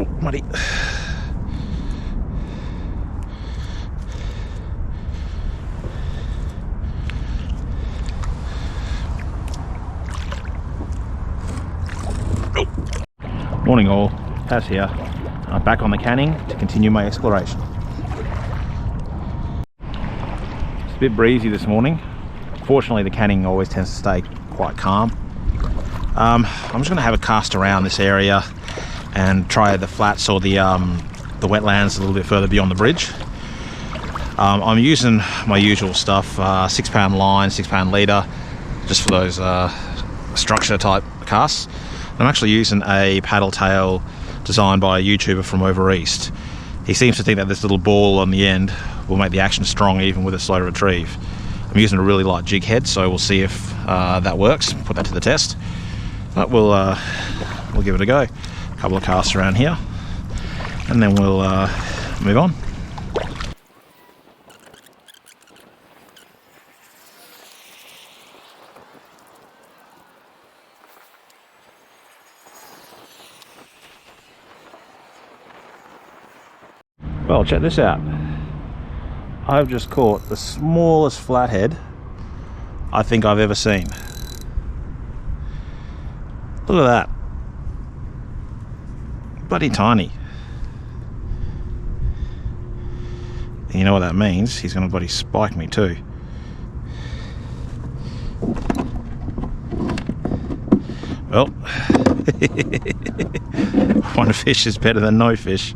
Oh, muddy. Morning all, Paz here. I'm back on the canning to continue my exploration. It's a bit breezy this morning. Fortunately the canning always tends to stay quite calm. I'm just going to have a cast around this area and try the flats or the wetlands a little bit further beyond the bridge. I'm using my usual stuff, 6 pound line, 6 pound leader, just for those structure type casts. I'm actually using a paddle tail designed by a YouTuber from over east. He seems to think that this little ball on the end will make the action strong even with a slow retrieve. I'm using a really light jig head, so we'll see if that works, put that to the test. But we'll give it a go. A couple of casts around here and then we'll move on. Well, check this out. I've just caught the smallest flathead I think I've ever seen. Look at that. Bloody tiny. And you know what that means? He's going to bloody spike me too. Well, one fish is better than no fish.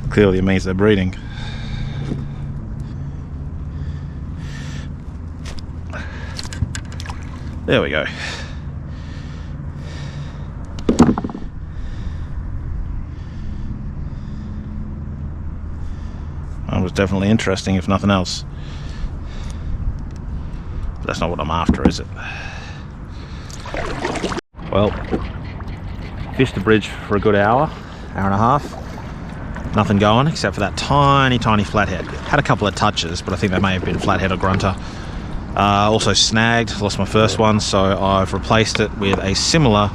Clearly it means they're breeding. There we go. That was definitely interesting, if nothing else. But that's not what I'm after, is it? Well, fished the bridge for a good hour and a half. Nothing going except for that tiny flathead. Had a couple of touches, but I think that may have been flathead or grunter. Also snagged, lost my first one, so I've replaced it with a similar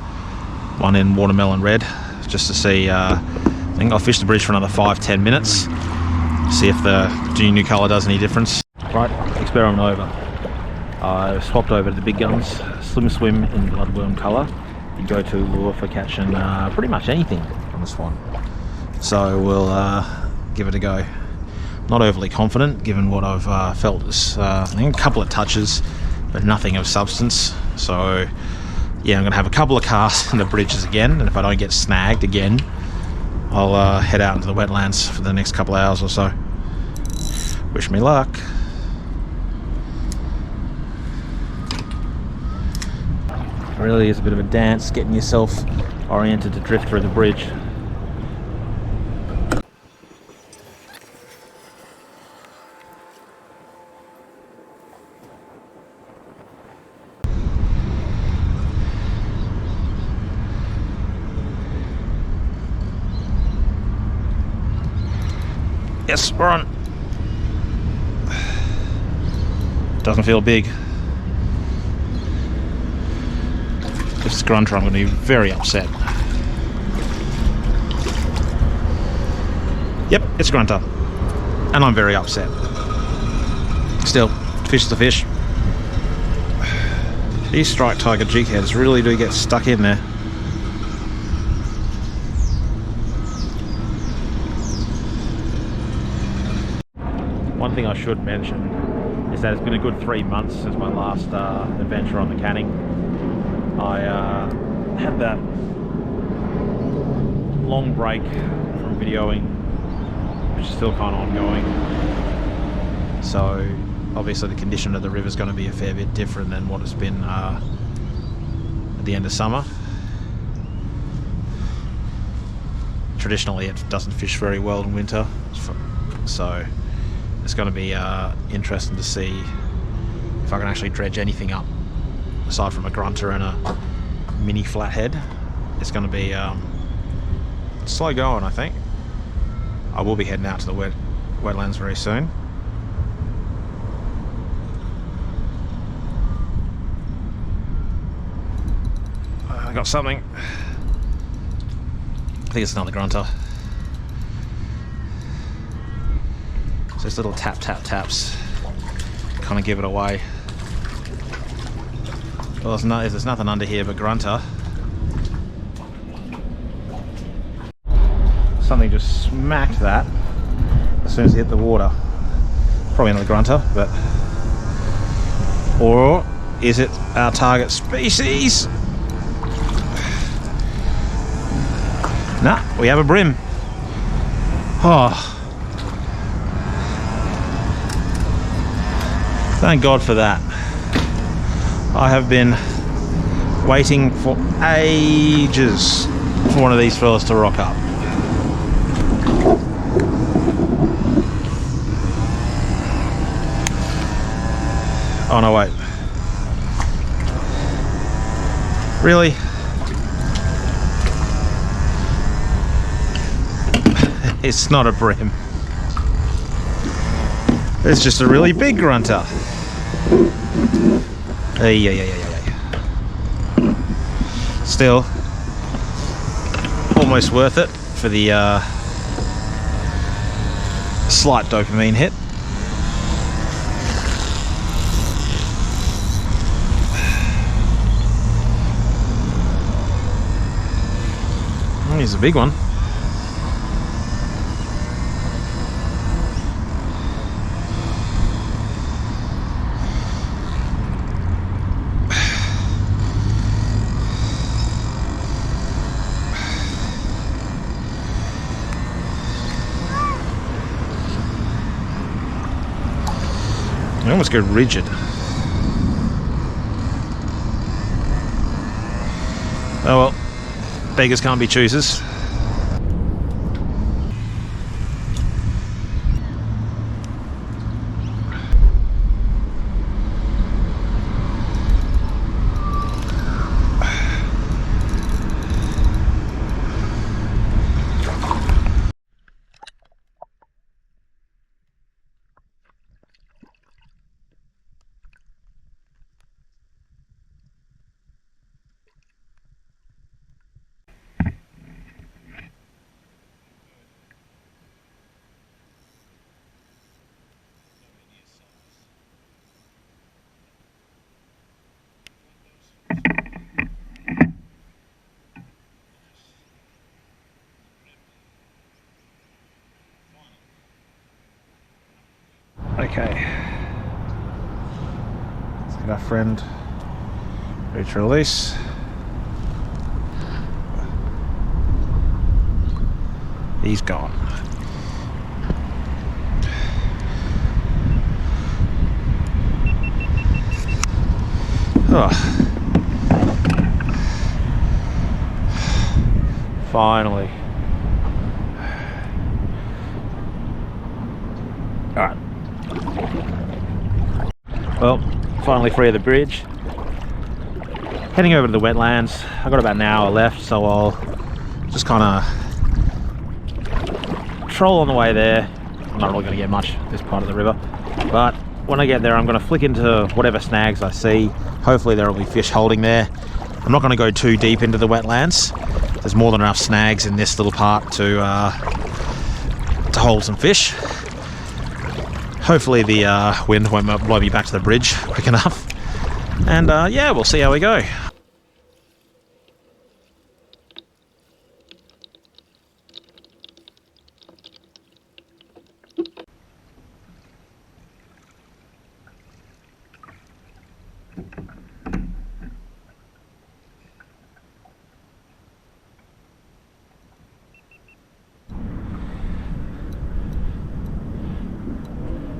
one in watermelon red, just to see. I think I'll fish the bridge for another 5-10 minutes, see if the new colour does any difference. Right, experiment over. I swapped over to the big guns, Slim Swim in Bloodworm colour. You go to lure for catching pretty much anything on this one. So we'll give it a go. Not overly confident, given what I've felt is I think a couple of touches, but nothing of substance. So yeah, I'm going to have a couple of casts in the bridges again, and if I don't get snagged again, I'll head out into the wetlands for the next couple of hours or so. Wish me luck. It really is a bit of a dance getting yourself oriented to drift through the bridge. Yes, we're on. Doesn't feel big. If it's grunter, I'm going to be very upset. Yep, it's grunter. And I'm very upset. Still, fish is a fish. These strike tiger jig heads really do get stuck in there. One thing I should mention is that it's been a good 3 months since my last adventure on the canning. I had that long break from videoing, which is still kind of ongoing. So obviously the condition of the river is going to be a fair bit different than what it's been at the end of summer. Traditionally it doesn't fish very well in winter, so it's going to be interesting to see if I can actually dredge anything up aside from a grunter and a mini flathead. It's going to be slow going, I think. I will be heading out to the wetlands very soon. I got something. think it's another grunter. So just little tap tap taps kind of give it away. Well, there's nothing under here but grunter. Something just smacked that as soon as it hit the water. Probably another grunter, but... Or is it our target species? Nah, we have a bream. Oh. Thank God for that. I have been waiting for ages for one of these fellas to rock up. Oh no, wait. Really? It's not a bream. It's just a really big grunter. Still, almost worth it for the slight dopamine hit. He's a big one. They almost go rigid. Oh well, beggars can't be choosers. Okay, let's get our friend ready to release. He's gone. Oh. Finally. All right. Well, finally free of the bridge. Heading over to the wetlands. I've got about an hour left, so I'll just kind of troll on the way there. I'm not really going to get much this part of the river, but when I get there I'm going to flick into whatever snags I see. Hopefully there will be fish holding there. I'm not going to go too deep into the wetlands. There's more than enough snags in this little part to hold some fish. Hopefully the wind won't blow me back to the bridge quick enough. And yeah, we'll see how we go.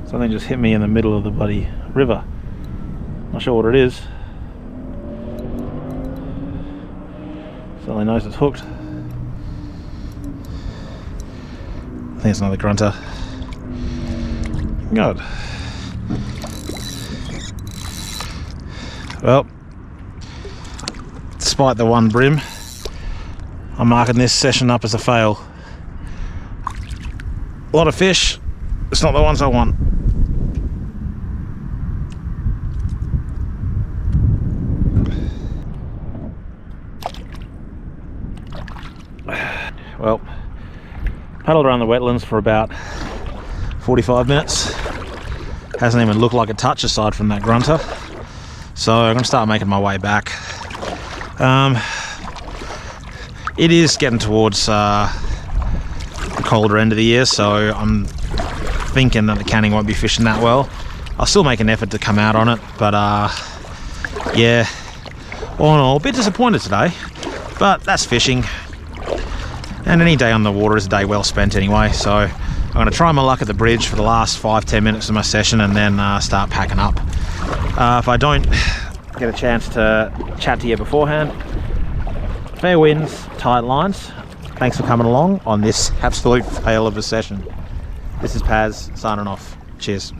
Something just hit me in the middle of the bloody river. Not sure what it is. Certainly knows it's hooked. I think it's another grunter. God. Well, despite the one bream, I'm marking this session up as a fail. A lot of fish, it's not the ones I want. well, paddled around the wetlands for about 45 minutes. Hasn't even looked like a touch aside from that grunter. So I'm going to start making my way back. It is getting towards the colder end of the year, so I'm thinking that the canning won't be fishing that well. I'll still make an effort to come out on it, but yeah, all in all, a bit disappointed today, but that's fishing. And any day on the water is a day well spent anyway, so I'm going to try my luck at the bridge for the last 5-10 minutes of my session and then start packing up. If I don't get a chance to chat to you beforehand, fair winds, tight lines. Thanks for coming along on this absolute fail of a session. This is Paz signing off. Cheers.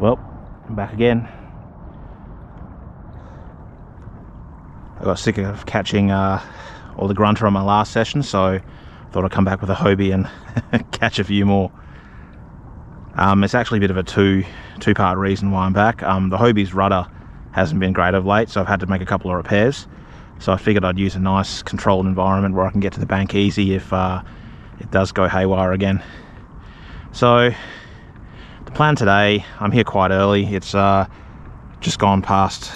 Well, I'm back again. I got sick of catching all the grunter on my last session, so thought I'd come back with a Hobie and catch a few more. It's actually a bit of a two-part reason why I'm back. The Hobie's rudder hasn't been great of late, so I've had to make a couple of repairs. So I figured I'd use a nice controlled environment where I can get to the bank easy if it does go haywire again. So the plan today, I'm here quite early. It's just gone past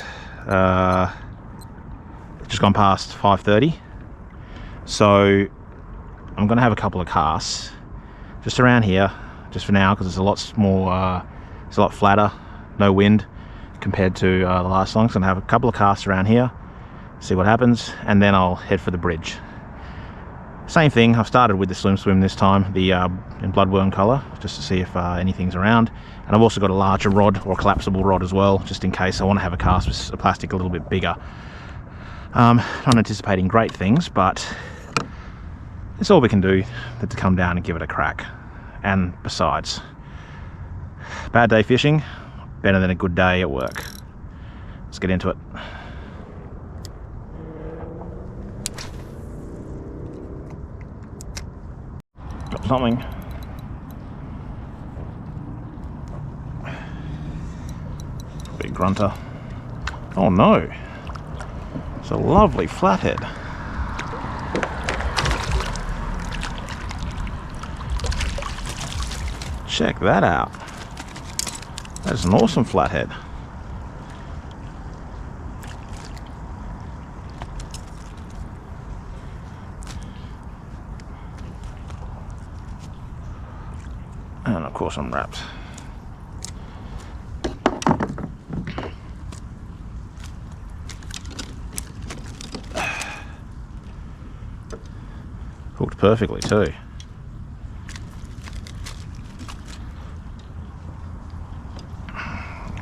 5:30. So I'm going to have a couple of casts just around here, just for now, because it's a lot more, it's a lot flatter, no wind compared to the last one. So I'm going to have a couple of casts around here, see what happens, and then I'll head for the bridge. Same thing, I've started with the Slim Swim this time, the in Bloodworm colour, just to see if anything's around. And I've also got a larger rod, or a collapsible rod as well, just in case I want to have a cast with a plastic a little bit bigger. Not anticipating great things, but it's all we can do to come down and give it a crack. And besides, bad day fishing, better than a good day at work. Let's get into it. Got something. Big grunter. Oh no, it's a lovely flathead. Check that out. That's an awesome flathead. And of course I'm wrapped. Hooked perfectly too.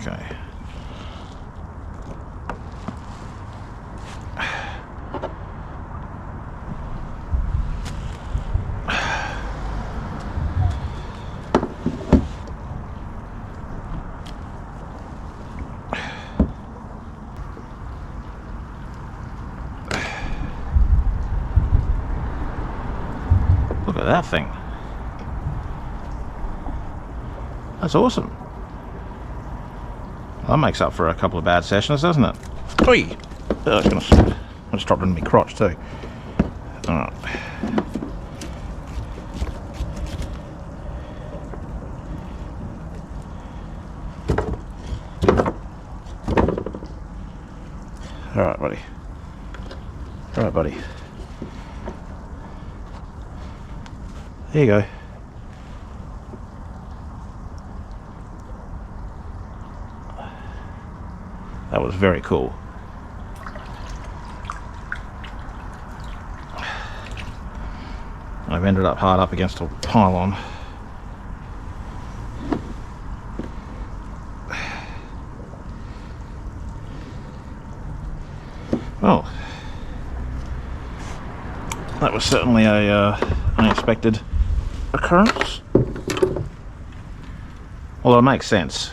Okay. Look at that thing. That's awesome. That makes up for a couple of bad sessions, doesn't it? Oi! Oh, I just dropped it in my crotch too. Alright. Alright, buddy. Alright, buddy. There you go. That was very cool. I've ended up hard up against a pylon. Well, that was certainly a unexpected occurrence. Although it makes sense.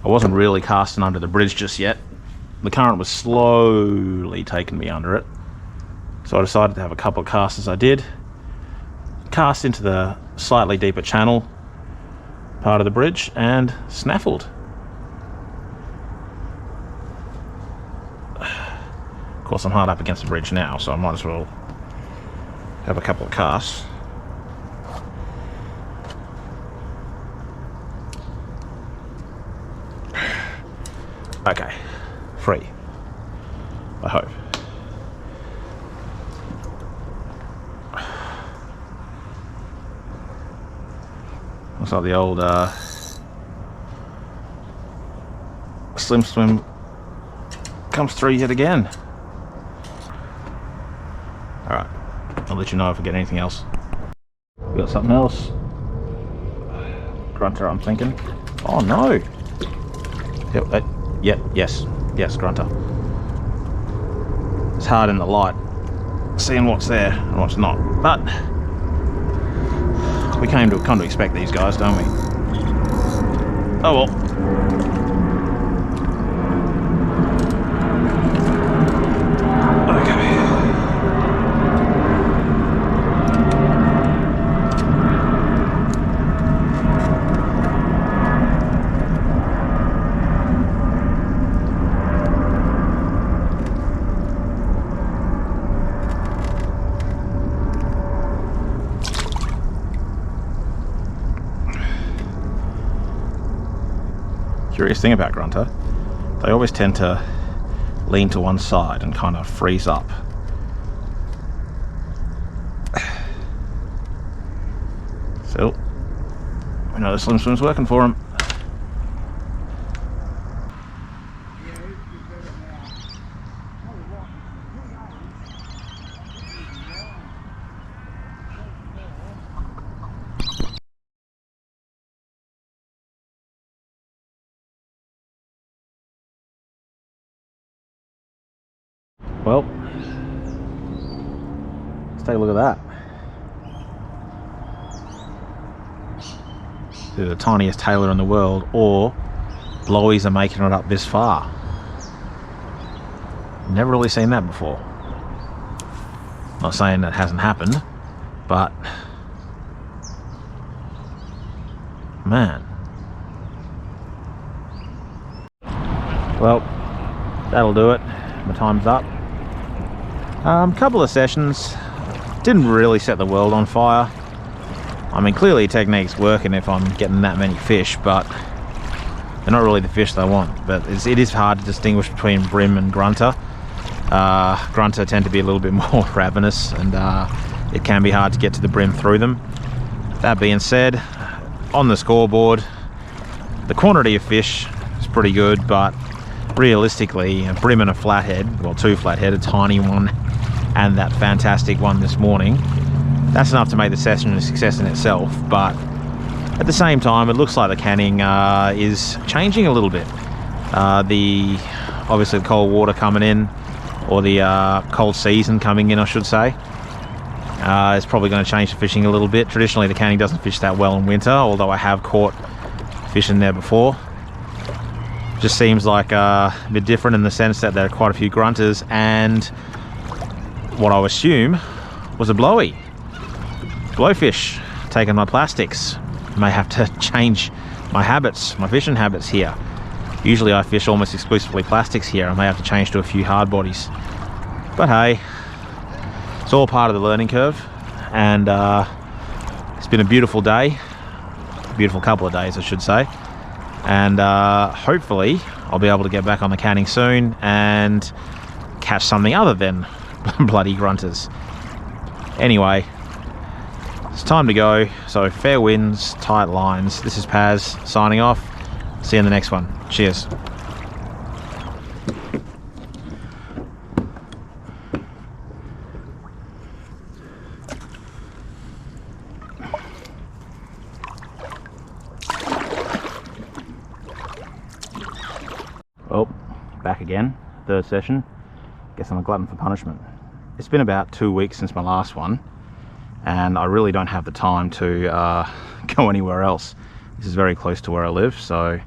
I wasn't really casting under the bridge just yet. the current was slowly taking me under it. So I decided to have a couple of casts as I did. Cast into the slightly deeper channel part of the bridge and snaffled. Of course, I'm hard up against the bridge now, so I might as well have a couple of casts. Okay, free, I hope. Looks like the old Slim Swim comes through yet again. Alright, I'll let you know if I get anything else. We got something else. Grunter, I'm thinking. Oh no! Yes, Grunter. It's hard in the light, seeing what's there and what's not. But we come to expect these guys, don't we? Oh well. Curious thing about Grunter, they always tend to lean to one side and kind of freeze up. So, we know the Slim Swim's working for him. Well, let's take a look at that. They're the tiniest tailor in the world, or blowies are making it up this far. Never really seen that before. Not saying that hasn't happened, but man. Well, that'll do it. My time's up. Couple of sessions, didn't really set the world on fire. I mean, clearly technique's working if I'm getting that many fish, but they're not really the fish they want. But it is hard to distinguish between Bream and Grunter. Grunter tend to be a little bit more ravenous, and it can be hard to get to the Bream through them. That being said, on the scoreboard, the quantity of fish is pretty good, but realistically, a Bream and a flathead, well, two flathead, a tiny one and that fantastic one this morning, that's enough to make the session a success in itself. But at the same time, it looks like the canning is changing a little bit. Obviously the cold water coming in, or the cold season coming in, I should say, is probably going to change the fishing a little bit. Traditionally the canning doesn't fish that well in winter, although I have caught fish in there before. Just seems like a bit different in the sense that there are quite a few grunters and what I assume was a blowfish taking my plastics. May have to change my habits, my fishing habits here. Usually I fish almost exclusively plastics here. I may have to change to a few hard bodies, but hey, it's all part of the learning curve. And it's been a beautiful day, beautiful couple of days I should say. And hopefully I'll be able to get back on the canning soon and catch something other than bloody grunters. Anyway, it's time to go. So fair winds, tight lines. This is Paz signing off. See you in the next one. Cheers. Well, back again, third session. Guess I'm a glutton for punishment. It's been about 2 weeks since my last one, and I really don't have the time to go anywhere else. This is very close to where I live, so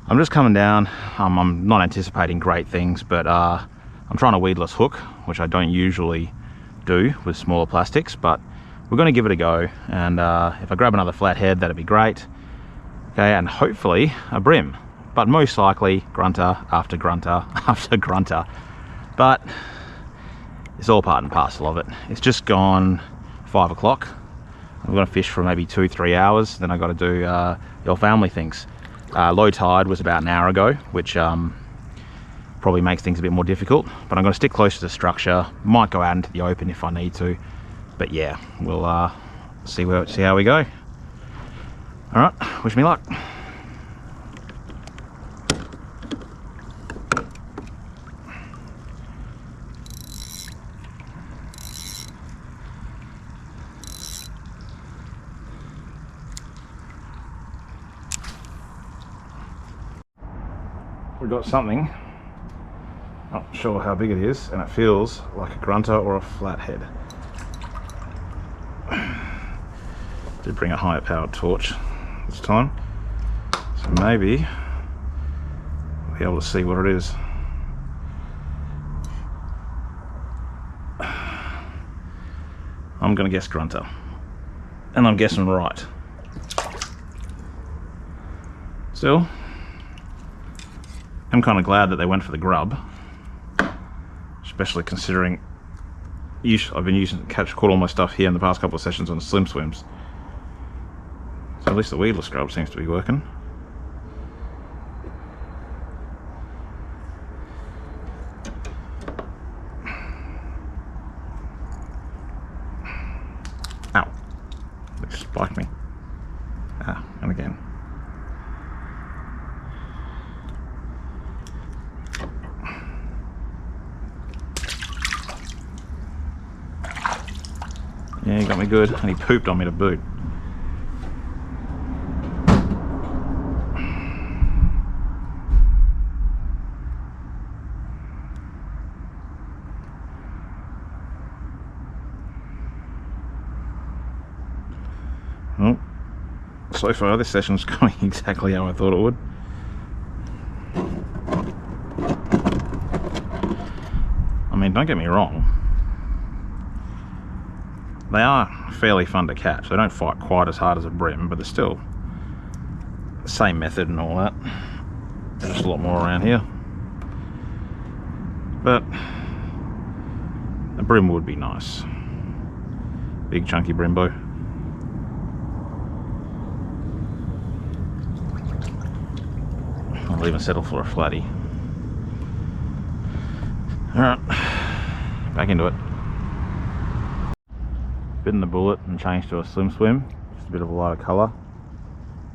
I'm just coming down. I'm not anticipating great things, but I'm trying a weedless hook, which I don't usually do with smaller plastics, but we're going to give it a go. And if I grab another flathead, that'd be great. Okay, and hopefully a brim, but most likely grunter after grunter after grunter. But it's all part and parcel of it. It's just gone 5 o'clock. I'm going to fish for maybe 2-3 hours. Then I got to do your family things. Low tide was about an hour ago, which probably makes things a bit more difficult, but I'm going to stick close to the structure. Might go out into the open if I need to, but yeah, we'll see how we go. All right, wish me luck. We've got something, not sure how big it is, and it feels like a grunter or a flathead. Did bring a higher powered torch this time, so maybe we'll be able to see what it is. I'm gonna guess grunter, and I'm guessing right. Still, I'm kind of glad that they went for the grub, especially considering I've been caught all my stuff here in the past couple of sessions on the Slim Swims. So at least the weedless grub seems to be working. Ow! They spiked me. Ah, and again. Yeah, he got me good, and he pooped on me to boot. Well, so far this session's going exactly how I thought it would. I mean, don't get me wrong. They are fairly fun to catch. They don't fight quite as hard as a brim, but they're still the same method and all that. There's just a lot more around here. But a brim would be nice. Big chunky brimbo. I'll even settle for a flatty. Alright, back into it. Bitten the bullet and changed to a Slim Swim, just a bit of a lighter colour,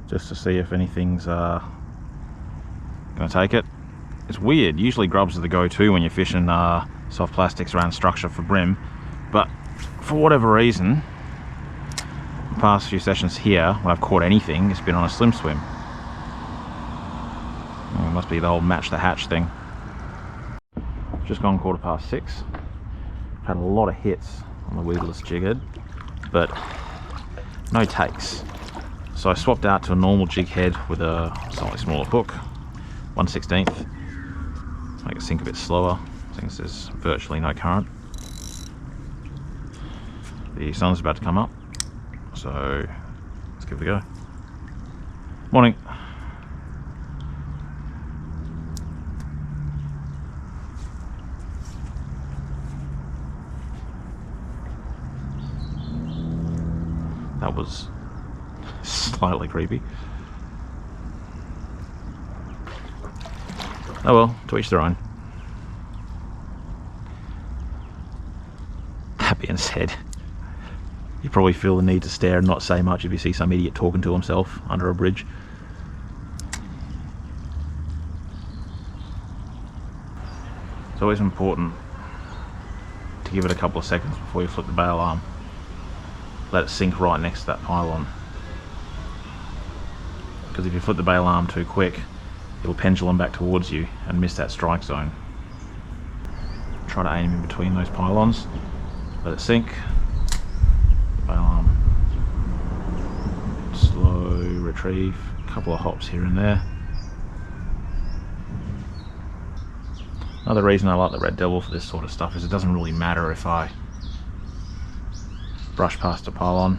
just to see if anything's going to take it. It's weird, usually grubs are the go-to when you're fishing soft plastics around structure for brim, but for whatever reason, the past few sessions here, when I've caught anything, it's been on a Slim Swim. Oh, it must be the whole match the hatch thing. Just gone 6:15. Had a lot of hits on the weedless jig head, but no takes. So I swapped out to a normal jig head with a slightly smaller hook, 1/16, make it sink a bit slower since there's virtually no current. The sun's about to come up, so let's give it a go. Morning. That was slightly creepy. Oh well, to each their own. That being said, you probably feel the need to stare and not say much if you see some idiot talking to himself under a bridge. It's always important to give it a couple of seconds before you flip the bail arm. Let it sink right next to that pylon, because if you flip the bail arm too quick, it'll pendulum back towards you and miss that strike zone. Try to aim in between those pylons, let it sink, bail arm, slow retrieve, a couple of hops here and there, Another reason I like the Red Devil for this sort of stuff is it doesn't really matter if I brush past a pylon.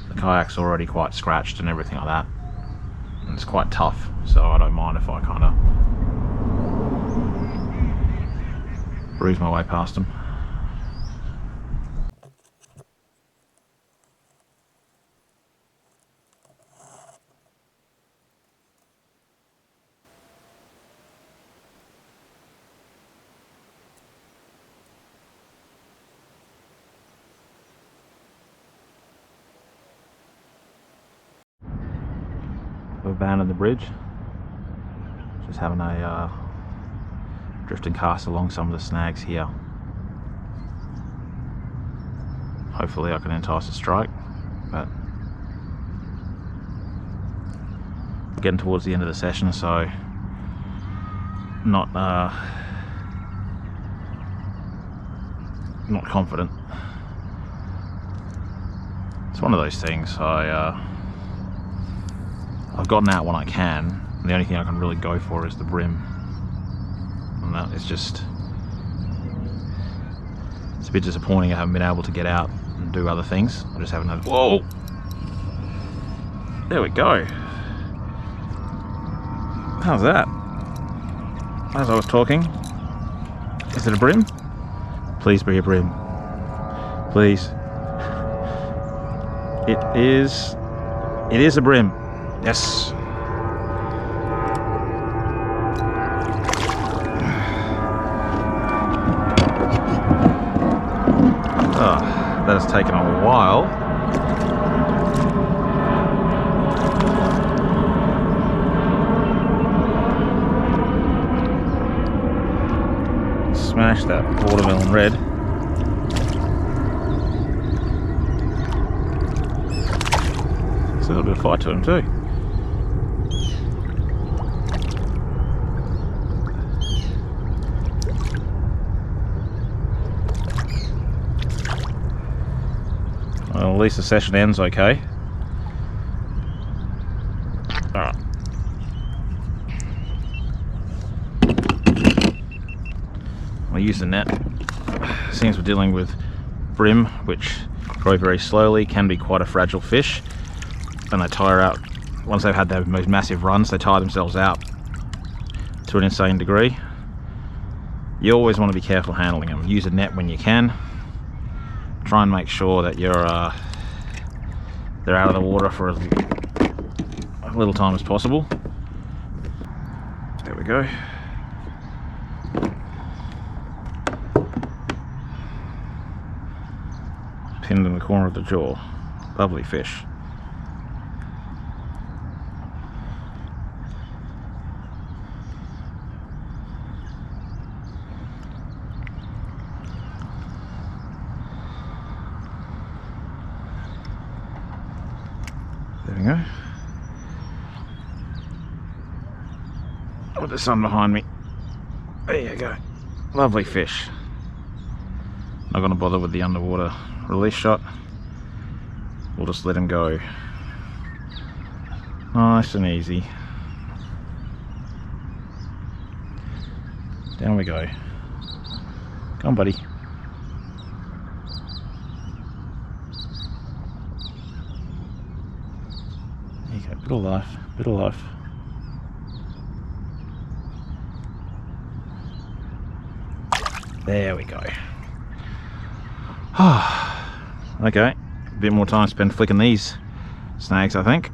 The kayak's already quite scratched and everything like that, and it's quite tough, so I don't mind if I kind of bruise my way past them. I've abandoned the bridge, just having a drifting cast along some of the snags here. Hopefully I can entice a strike, but we're getting towards the end of the session, so not confident. It's one of those things. I've gotten out when I can, and the only thing I can really go for is the Bream, and that is just, it's a bit disappointing I haven't been able to get out and do other things. I just haven't had, whoa, there we go. How's that? As I was talking, is it a Bream? Please be a Bream, please. It is a Bream. Yes. Oh, that has taken a while. Smash that watermelon red. There's a little bit of fight to him too. Well, at least the session ends okay. Alright. I'll use the net. Seems we're dealing with Bream, which grow very slowly, can be quite a fragile fish, and they tire out. Once they've had their most massive runs, they tire themselves out to an insane degree. You always want to be careful handling them. Use a net when you can. Try and make sure that they're out of the water for as little time as possible. There we go. Pinned in the corner of the jaw. Lovely fish. There we go. With the sun behind me. There you go. Lovely fish. Not going to bother with the underwater release shot. We'll just let him go. Nice and easy. Down we go. Come on, buddy. There you go. Bit of life. Bit of life. There we go. Okay, a bit more time spent flicking these snags, I think.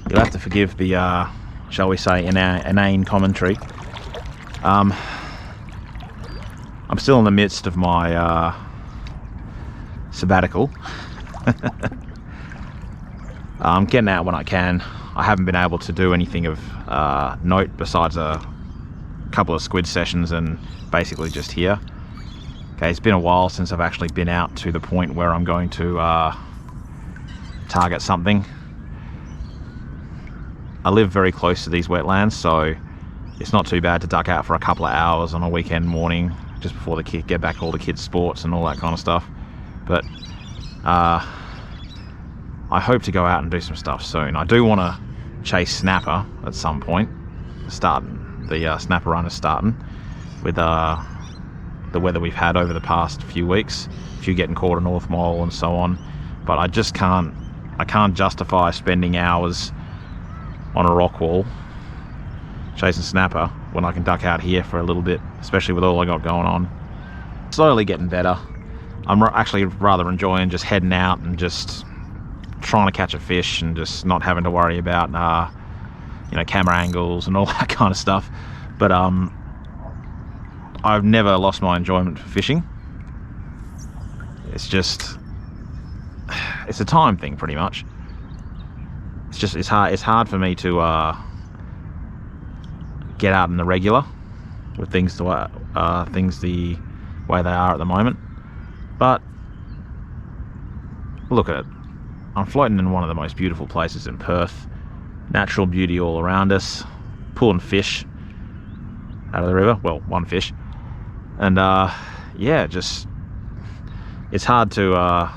You'll have to forgive the, shall we say, inane commentary. I'm still in the midst of my sabbatical. I'm getting out when I can. I haven't been able to do anything of note besides a couple of squid sessions and basically just here. Okay, it's been a while since I've actually been out to the point where I'm going to target something. I live very close to these wetlands, so it's not too bad to duck out for a couple of hours on a weekend morning just before the kid get back all the kids' sports and all that kind of stuff. But I hope to go out and do some stuff soon. I do want to chase snapper at some point. Starting the snapper run is starting with the weather we've had over the past few weeks. A few getting caught in North Mole and so on. But I just can't. I can't justify spending hours on a rock wall chasing snapper when I can duck out here for a little bit, especially with all I got going on. Slowly getting better. I'm actually rather enjoying just heading out and just trying to catch a fish and just not having to worry about you know, camera angles and all that kind of stuff. But I've never lost my enjoyment for fishing. It's just, it's a time thing pretty much. It's hard for me to get out in the regular with things the way they are at the moment. But look at it. I'm floating in one of the most beautiful places in Perth. Natural beauty all around us. Pulling fish out of the river. Well, one fish. And yeah, just it's hard to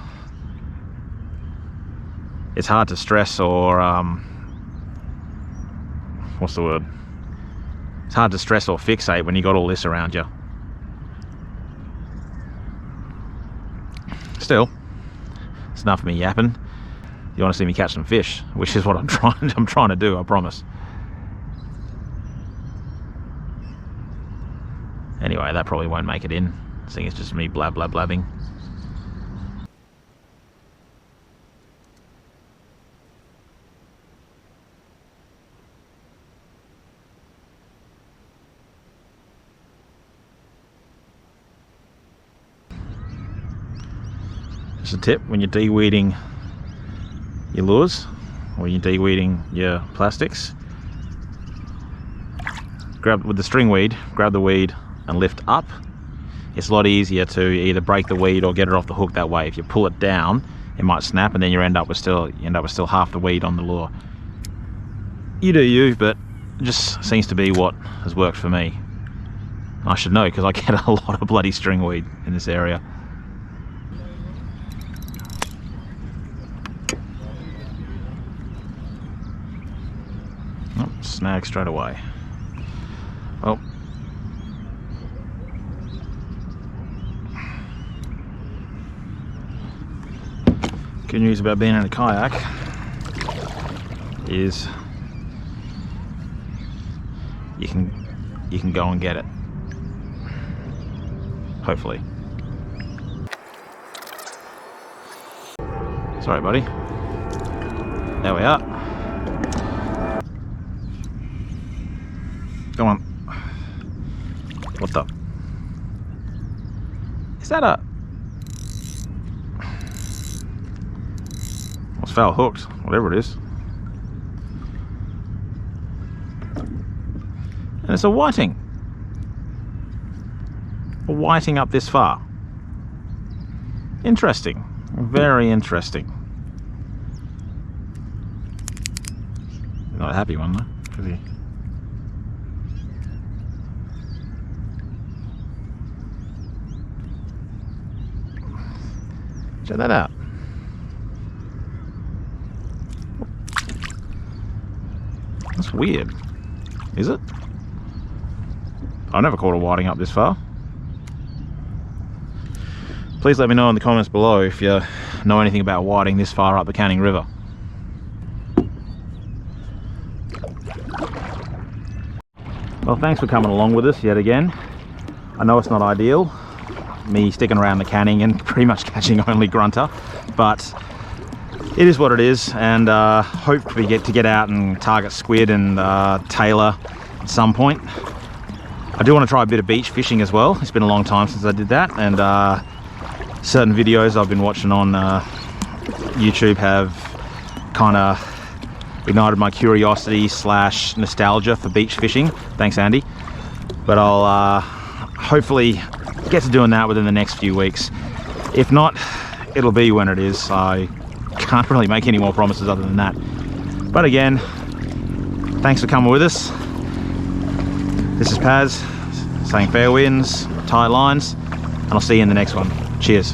stress or what's the word? It's hard to stress or fixate when you got all this around you. Still, it's enough of me yapping. You want to see me catch some fish, which is what I'm trying to do, I promise. Anyway, that probably won't make it in, seeing it's just me blabbing. Just a tip, when you're de-weeding your lures or you're de-weeding your plastics, grab with the string weed, grab the weed and lift up. It's a lot easier to either break the weed or get it off the hook that way. If you pull it down, it might snap and then you end up with still half the weed on the lure. You do you, but it just seems to be what has worked for me. I should know because I get a lot of bloody string weed in this area. Oh, snag straight away. Well, good news about being in a kayak is you can go and get it. Hopefully. Sorry, buddy. There we are. Come on. What the? Is that a... Well, it's foul hooked, whatever it is. And it's a whiting. A whiting up this far. Interesting. Very interesting. Not a happy one though, because he... Check that out. That's weird. Is it? I've never caught a whiting up this far. Please let me know in the comments below if you know anything about whiting this far up the Canning River. Well, thanks for coming along with us yet again. I know it's not ideal, me sticking around the Canning and pretty much catching only grunter, but it is what it is, and hope we get out and target squid and tailor at some point. I do want to try a bit of beach fishing as well. It's been a long time since I did that, and certain videos I've been watching on YouTube have kind of ignited my curiosity / nostalgia for beach fishing. Thanks, Andy. But I'll hopefully get to doing that within the next few weeks. If not, it'll be when it is. I can't really make any more promises other than that. But again, thanks for coming with us. This is Paz saying fair winds, tight lines, and I'll see you in the next one. Cheers.